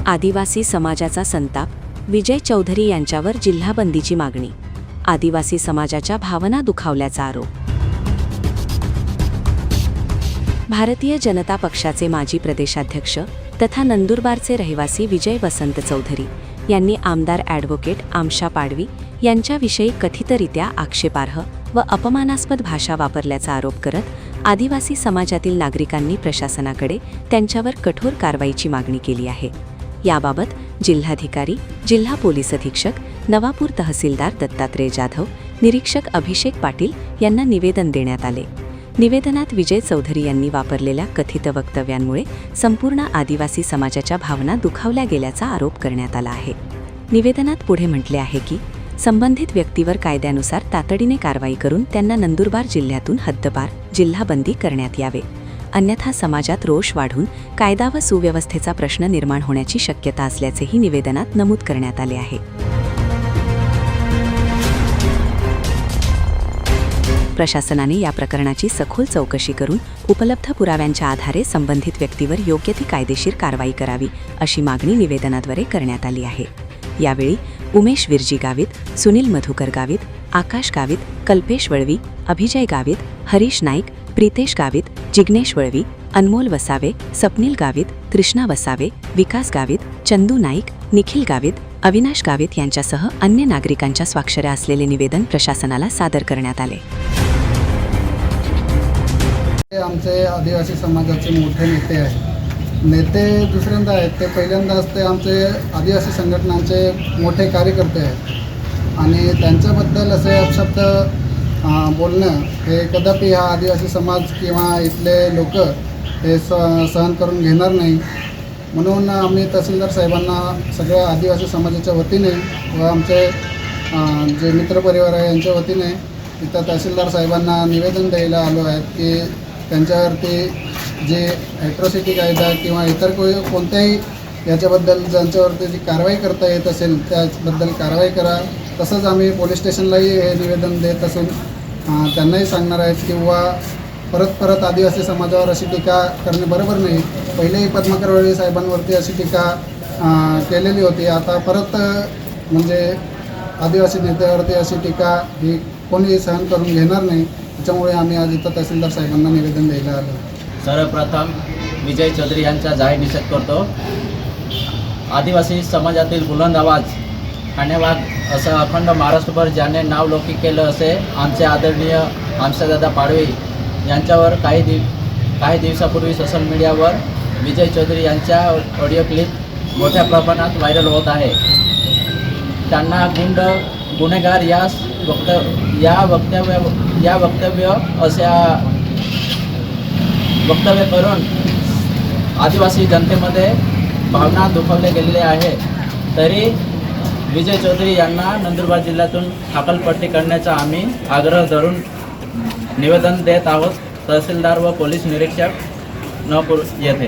आदिवासी समाजाचा संताप, विजय चौधरी यांच्यावर जिल्हाबंदीची मागणी. आदिवासी समाजाच्या भावना दुखावल्याचा आरोप. भारतीय जनता पक्षाचे माजी प्रदेशाध्यक्ष तथा नंदुरबारचे रहिवासी विजय वसंत चौधरी यांनी आमदार ॲडव्होकेट आमशा पाडवी यांच्याविषयी कथितरित्या आक्षेपार्ह व अपमानास्पद भाषा वापरल्याचा आरोप करत आदिवासी समाजातील नागरिकांनी प्रशासनाकडे त्यांच्यावर कठोर कारवाईची मागणी केली आहे. याबाबत जिल्हाधिकारी, जिल्हा पोलीस अधीक्षक, नवापूर तहसीलदार दत्तात्रय जाधव, निरीक्षक अभिषेक पाटील यांना निवेदन देण्यात आले. निवेदनात विजय चौधरी यांनी वापरलेल्या कथित वक्तव्यांमुळे संपूर्ण आदिवासी समाजाच्या भावना दुखावल्या गेल्याचा आरोप करण्यात आला आहे. निवेदनात पुढे म्हटले आहे की संबंधित व्यक्तीवर कायद्यानुसार तातडीने कारवाई करून त्यांना नंदुरबार जिल्ह्यातून हद्दपार जिल्हाबंदी करण्यात यावे, अन्यथा समाजात रोष वाढून कायदा व सुव्यवस्थेचा प्रश्न निर्माण होण्याची शक्यता असल्याचेही निवेदनात नमूद करण्यात आले आहे. प्रशासनाने या प्रकरणाची सखोल चौकशी करून उपलब्ध पुराव्यांच्या आधारे संबंधित व्यक्तीवर योग्य ती कायदेशीर कारवाई करावी, अशी मागणी निवेदनाद्वारे करण्यात आली आहे. यावेळी उमेश विरजी गावित, सुनील मधुकर गावित, आकाश गावित, कल्पेश वळवी, अभिजय गावित, हरीश नाईक, प्रीतेश गावित, जिग्नेश वळवी, अनमोल वसावे, सपनील गावित, कृष्णा वसावे, विकास गावित, चंदू नाईक, निखिल गावित, अविनाश गावित यांच्यासह अन्य नागरिकांच्या स्वाक्षऱ्या असलेले निवेदन प्रशासनाला सादर करण्यात आले. आमचे आदिवासी समाजाचे मोठे नेते आहेत. नेते दुसऱ्यांदा आहेत, ते पहिल्यांदाच ते आमचे आदिवासी संघटनांचे मोठे कार्यकर्ते आहेत आणि त्यांच्याबद्दल असे अपशब्द बोलणं हे कदापि हा आदिवासी समाज किंवा इथले लोक हे सहन करून घेणार नाही. म्हणून आम्ही तहसीलदार साहेबांना सगळ्या आदिवासी समाजाच्या वतीने व आमचे जे मित्रपरिवार आहे यांच्या वतीने इथं तहसीलदार साहेबांना निवेदन द्यायला आलो आहेत की त्यांच्यावरती जे ॲट्रॉसिटी कायदा किंवा इतर कोणत्याही याच्याबद्दल ज्यांच्यावरती जी कारवाई करता येत असेल त्याबद्दल कारवाई करा. तसंच आम्ही पोलीस स्टेशनलाही हे निवेदन देत असून त्यांनाही सांगणार आहेत किंवा परत आदिवासी समाजावर अशी टीका करणे बरोबर नाही. पहिलेही पद्माकर वळवी साहेबांवरती अशी टीका केलेली होती, आता परत म्हणजे आदिवासी नेत्यावरती अशी टीका ही कोणी सहन करून घेणार नाही. त्याच्यामुळे आम्ही आज इथं तहसीलदार साहेबांना निवेदन द्यायला आलो. सर्वप्रथम विजय चौधरी यांचा जाहीर निषेध करतो. आदिवासी समाजातील बुलंद आवाज ठाणेवाग असं अखंड महाराष्ट्रभर ज्याने नाव लौकिक केलं असे आमचे आदरणीय आमशादादा पाडवी यांच्यावर काही दिवसापूर्वी सोशल मीडियावर विजय चौधरी यांच्या ऑडिओ क्लिप मोठ्या प्रमाणात व्हायरल होत आहे. त्यांना गुन्हेगार वक्तव्य करून आदिवासी जनतेमध्ये भावना दुखावले गेलेले आहे. तरी विजय चौधरी यांना नंदुरबार जिल्ह्यातून हकालपट्टी करण्याचा आम्ही आग्रह धरून निवेदन देत आहोत. तहसीलदार व पोलीस निरीक्षक नवापूर येथे.